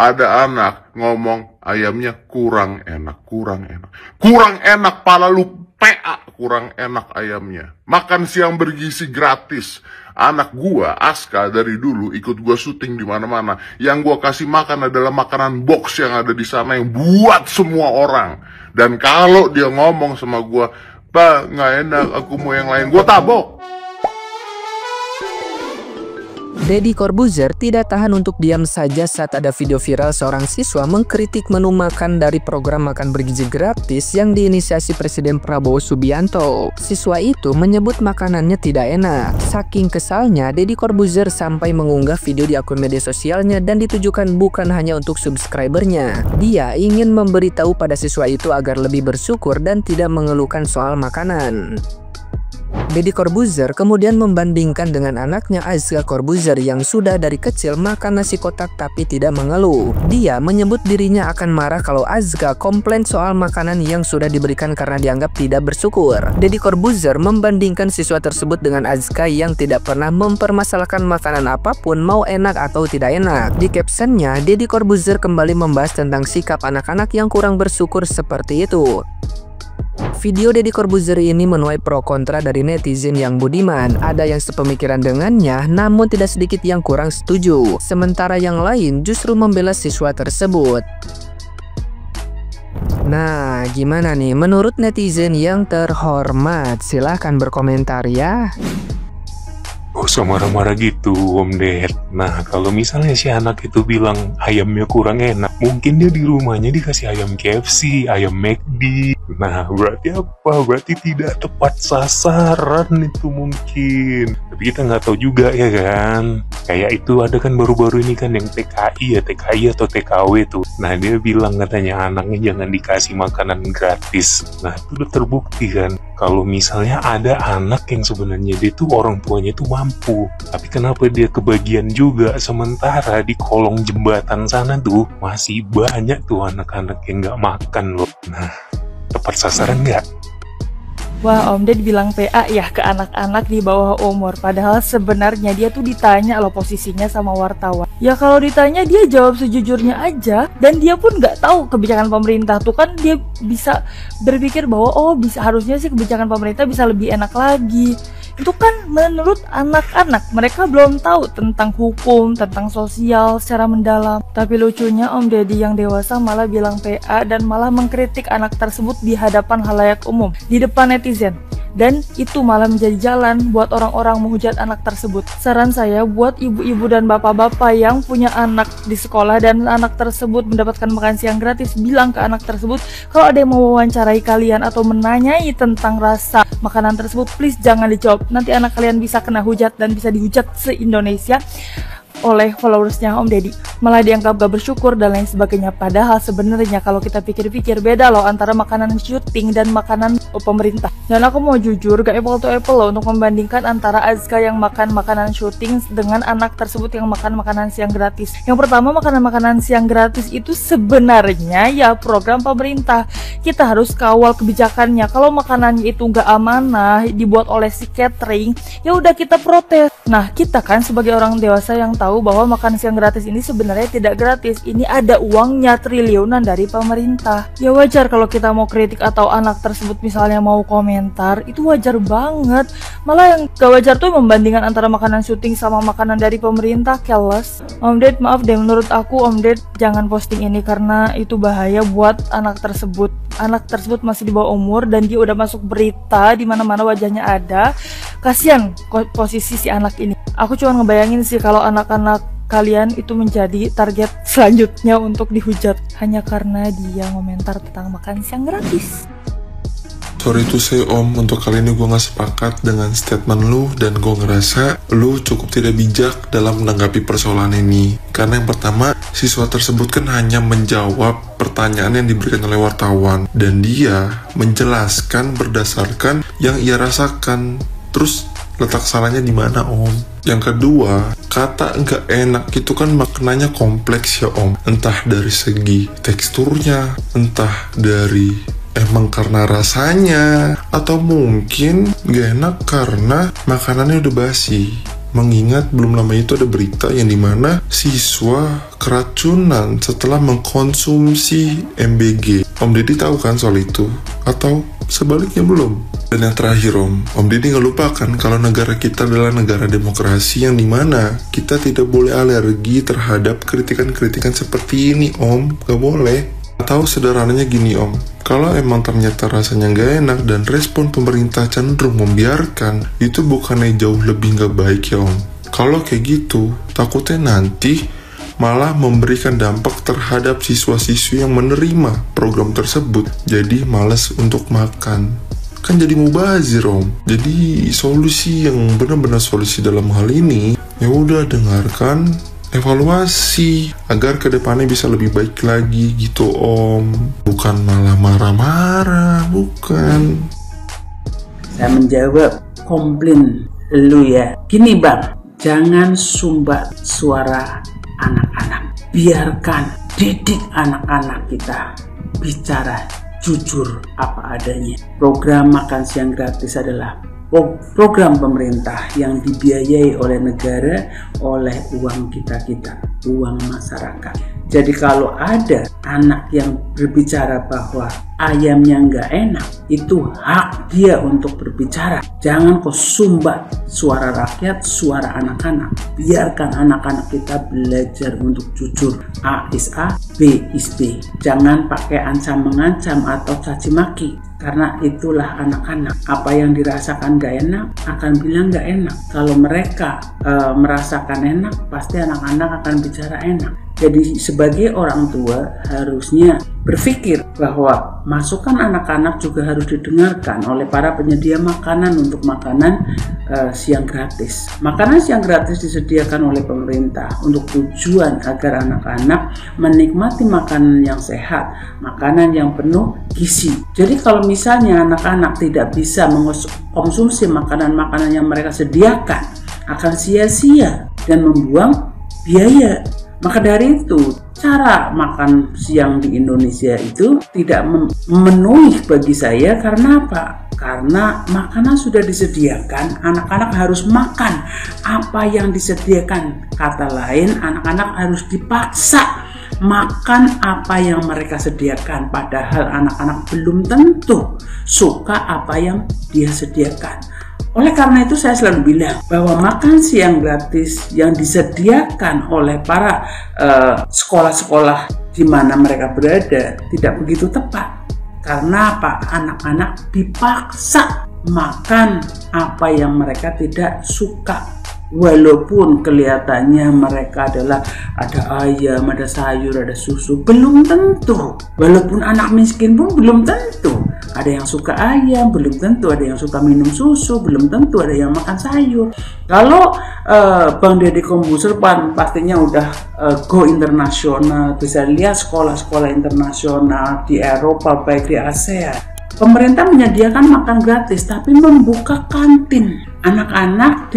ada anak ngomong ayamnya kurang enak, kurang enak. Kurang enak, pala lu PA, kurang enak ayamnya. Makan siang bergizi gratis. Anak gua, Aska, dari dulu ikut gua syuting di mana-mana. Yang gua kasih makan adalah makanan box yang ada di sana yang buat semua orang. Dan kalau dia ngomong sama gua, "Pak, nggak enak, aku mau yang lain," gua tabok. Deddy Corbuzier tidak tahan untuk diam saja saat ada video viral seorang siswa mengkritik menu makan dari program makan bergizi gratis yang diinisiasi Presiden Prabowo Subianto. Siswa itu menyebut makanannya tidak enak. Saking kesalnya, Deddy Corbuzier sampai mengunggah video di akun media sosialnya dan ditujukan bukan hanya untuk subscribernya. Dia ingin memberitahu pada siswa itu agar lebih bersyukur dan tidak mengeluhkan soal makanan. Deddy Corbuzier kemudian membandingkan dengan anaknya Azka Corbuzier yang sudah dari kecil makan nasi kotak tapi tidak mengeluh. Dia menyebut dirinya akan marah kalau Azka komplain soal makanan yang sudah diberikan karena dianggap tidak bersyukur. Deddy Corbuzier membandingkan siswa tersebut dengan Azka yang tidak pernah mempermasalahkan makanan apapun mau enak atau tidak enak. Di captionnya, Deddy Corbuzier kembali membahas tentang sikap anak-anak yang kurang bersyukur seperti itu. Video Deddy Corbuzier ini menuai pro kontra dari netizen yang budiman. Ada yang sepemikiran dengannya, namun tidak sedikit yang kurang setuju. Sementara yang lain justru membela siswa tersebut. Nah, gimana nih menurut netizen yang terhormat? Silahkan berkomentar ya. Gak usah marah-marah gitu, Om Ded. Nah, kalau misalnya si anak itu bilang ayamnya kurang enak, mungkin dia di rumahnya dikasih ayam KFC, ayam McD. Nah, berarti apa? Berarti tidak tepat sasaran itu mungkin. Tapi kita nggak tahu juga ya kan. Kayak itu ada kan baru-baru ini kan yang TKI atau TKW tuh. Nah, dia bilang katanya anaknya jangan dikasih makanan gratis. Nah, itu udah terbukti kan. Kalau misalnya ada anak yang sebenarnya dia tuh orang tuanya tuh mampu, tapi kenapa dia kebagian juga, sementara di kolong jembatan sana tuh masih banyak tuh anak-anak yang nggak makan loh. Nah, tepat sasaran nggak? Wah, Om Ded bilang PA ya ke anak-anak di bawah umur. Padahal sebenarnya dia tuh ditanya loh posisinya sama wartawan. Ya kalau ditanya dia jawab sejujurnya aja. Dan dia pun nggak tahu kebijakan pemerintah tuh kan. Dia bisa berpikir bahwa oh bisa harusnya sih kebijakan pemerintah bisa lebih enak lagi. Itu kan menurut anak-anak, mereka belum tahu tentang hukum, tentang sosial secara mendalam. Tapi lucunya Om Deddy yang dewasa malah bilang PA dan malah mengkritik anak tersebut di hadapan khalayak umum, di depan netizen. Dan itu malah menjadi jalan buat orang-orang menghujat anak tersebut. Saran saya buat ibu-ibu dan bapak-bapak yang punya anak di sekolah dan anak tersebut mendapatkan makan siang gratis, bilang ke anak tersebut kalau ada yang mau wawancarai kalian atau menanyai tentang rasa makanan tersebut, please jangan dijawab. Nanti anak kalian bisa kena hujat dan bisa dihujat se-Indonesia oleh followersnya Om Deddy. Malah dianggap gak bersyukur dan lain sebagainya. Padahal sebenarnya kalau kita pikir-pikir beda loh antara makanan syuting dan makanan pemerintah. Dan aku mau jujur gak apple to apple loh untuk membandingkan antara Azka yang makan makanan syuting dengan anak tersebut yang makan makanan siang gratis. Yang pertama, makanan-makanan siang gratis itu sebenarnya ya program pemerintah. Kita harus kawal kebijakannya. Kalau makanannya itu gak amanah dibuat oleh si catering, ya udah kita protes. Nah, kita kan sebagai orang dewasa yang tahu bahwa makan siang gratis ini sebenarnya tidak gratis. Ini ada uangnya triliunan dari pemerintah. Ya wajar kalau kita mau kritik atau anak tersebut misalnya mau komentar, itu wajar banget. Malah yang gak wajar tuh membandingkan antara makanan syuting sama makanan dari pemerintah, careless. Om Ded, maaf deh, menurut aku Om Ded jangan posting ini karena itu bahaya buat anak tersebut. Anak tersebut masih di bawah umur dan dia udah masuk berita di mana-mana wajahnya ada. Kasian posisi si anak ini. Aku cuma ngebayangin sih kalau anak-anak kalian itu menjadi target selanjutnya untuk dihujat hanya karena dia komentar tentang makan siang gratis. Sorry to say Om, untuk kali ini gue gak sepakat dengan statement lu dan gue ngerasa lu cukup tidak bijak dalam menanggapi persoalan ini. Karena yang pertama, siswa tersebut kan hanya menjawab pertanyaan yang diberikan oleh wartawan dan dia menjelaskan berdasarkan yang ia rasakan. Terus letak salahnya di mana Om? Yang kedua, kata enggak enak itu kan maknanya kompleks ya Om. Entah dari segi teksturnya, entah dari emang karena rasanya, atau mungkin gak enak karena makanannya udah basi. Mengingat belum lama itu ada berita yang dimana siswa keracunan setelah mengkonsumsi MBG. Om Deddy tahu kan soal itu? Atau sebaliknya belum? Dan yang terakhir Om Deddy nggak lupakan kalau negara kita adalah negara demokrasi yang dimana kita tidak boleh alergi terhadap kritikan-kritikan seperti ini Om. Nggak boleh. Atau sederhananya gini Om, kalau emang ternyata rasanya nggak enak dan respon pemerintah cenderung membiarkan, itu bukannya jauh lebih nggak baik ya Om. Kalau kayak gitu, takutnya nanti malah memberikan dampak terhadap siswa-siswi yang menerima program tersebut. Jadi malas untuk makan. Kan jadi mubazir Om. Jadi solusi yang benar-benar solusi dalam hal ini, ya udah dengarkan, evaluasi agar kedepannya bisa lebih baik lagi gitu Om. Bukan malah marah-marah, bukan. Saya menjawab komplain lu ya. Gini Bang, jangan sumbat suara anak-anak. Biarkan, didik anak-anak kita bicara jujur apa adanya. Program makan siang gratis adalah program pemerintah yang dibiayai oleh negara, oleh uang kita, uang masyarakat. Jadi kalau ada anak yang berbicara bahwa ayamnya nggak enak, itu hak dia untuk berbicara. Jangan kau sumbat suara rakyat, suara anak-anak. Biarkan anak-anak kita belajar untuk jujur. A is A, B is B. Jangan pakai ancam-mengancam atau caci maki. Karena itulah anak-anak. Apa yang dirasakan gak enak, akan bilang gak enak. Kalau mereka merasakan enak, pasti anak-anak akan bicara enak. Jadi sebagai orang tua harusnya berpikir bahwa masukan anak-anak juga harus didengarkan oleh para penyedia makanan untuk makanan siang gratis. Makanan siang gratis disediakan oleh pemerintah untuk tujuan agar anak-anak menikmati makanan yang sehat, makanan yang penuh gizi. Jadi kalau misalnya anak-anak tidak bisa mengonsumsi makanan-makanan yang mereka sediakan, akan sia-sia dan membuang biaya. Maka dari itu, cara makan siang di Indonesia itu tidak memenuhi bagi saya. Karena apa? Karena makanan sudah disediakan, anak-anak harus makan apa yang disediakan. Kata lain, anak-anak harus dipaksa makan apa yang mereka sediakan. Padahal anak-anak belum tentu suka apa yang dia sediakan. Oleh karena itu saya selalu bilang bahwa makan siang gratis yang disediakan oleh para sekolah-sekolah di mana mereka berada tidak begitu tepat. Karena apa? Anak-anak dipaksa makan apa yang mereka tidak suka. Walaupun kelihatannya mereka adalah ada ayam, ada sayur, ada susu, belum tentu. Walaupun anak miskin pun belum tentu. Ada yang suka ayam, belum tentu. Ada yang suka minum susu, belum tentu. Ada yang makan sayur. Kalau Bang Deddy Corbuzier pastinya udah go internasional, bisa lihat sekolah-sekolah internasional di Eropa, baik di ASEAN. Pemerintah menyediakan makan gratis, tapi membuka kantin. Anak-anak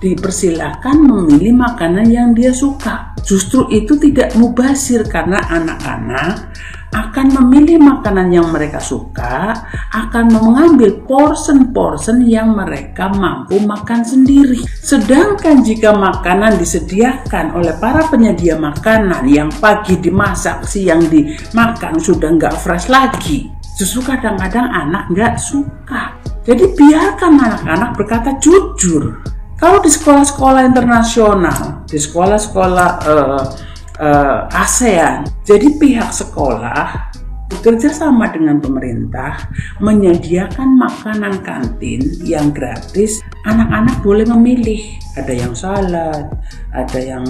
dipersilahkan memilih makanan yang dia suka. Justru itu tidak mubazir karena anak-anak akan memilih makanan yang mereka suka, akan mengambil portion-portion yang mereka mampu makan sendiri. Sedangkan jika makanan disediakan oleh para penyedia makanan yang pagi dimasak, siang dimakan, sudah nggak fresh lagi, justru kadang-kadang anak nggak suka. Jadi biarkan anak-anak berkata jujur. Kalau di sekolah-sekolah internasional, di sekolah-sekolah ASEAN, jadi pihak sekolah bekerja sama dengan pemerintah menyediakan makanan kantin yang gratis. Anak-anak boleh memilih. Ada yang salad, ada yang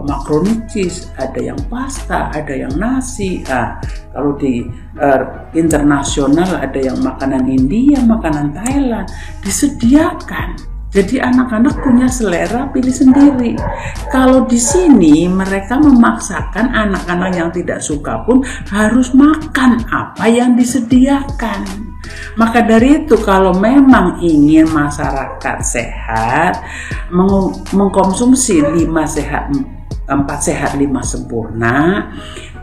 macaroni cheese, ada yang pasta, ada yang nasi. Nah, kalau di internasional ada yang makanan India, makanan Thailand, disediakan. Jadi anak-anak punya selera, pilih sendiri. Kalau di sini mereka memaksakan anak-anak yang tidak suka pun harus makan apa yang disediakan. Maka dari itu kalau memang ingin masyarakat sehat, mengkonsumsi 5 sehat, 4 sehat 5 sempurna,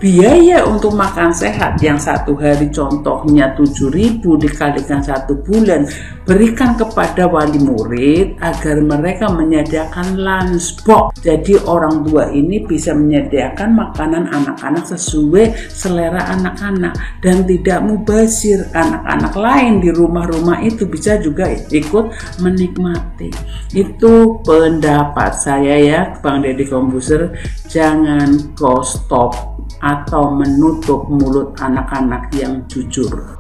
biaya untuk makan sehat yang satu hari contohnya 7.000 dikalikan 1 bulan, berikan kepada wali murid agar mereka menyediakan lunchbox. Jadi orang tua ini bisa menyediakan makanan anak-anak sesuai selera anak-anak dan tidak mubazir. Anak-anak lain di rumah-rumah itu bisa juga ikut menikmati. Itu pendapat saya ya, Bang Deddy Corbuzier. Jangan kau stop atau menutup mulut anak-anak yang jujur.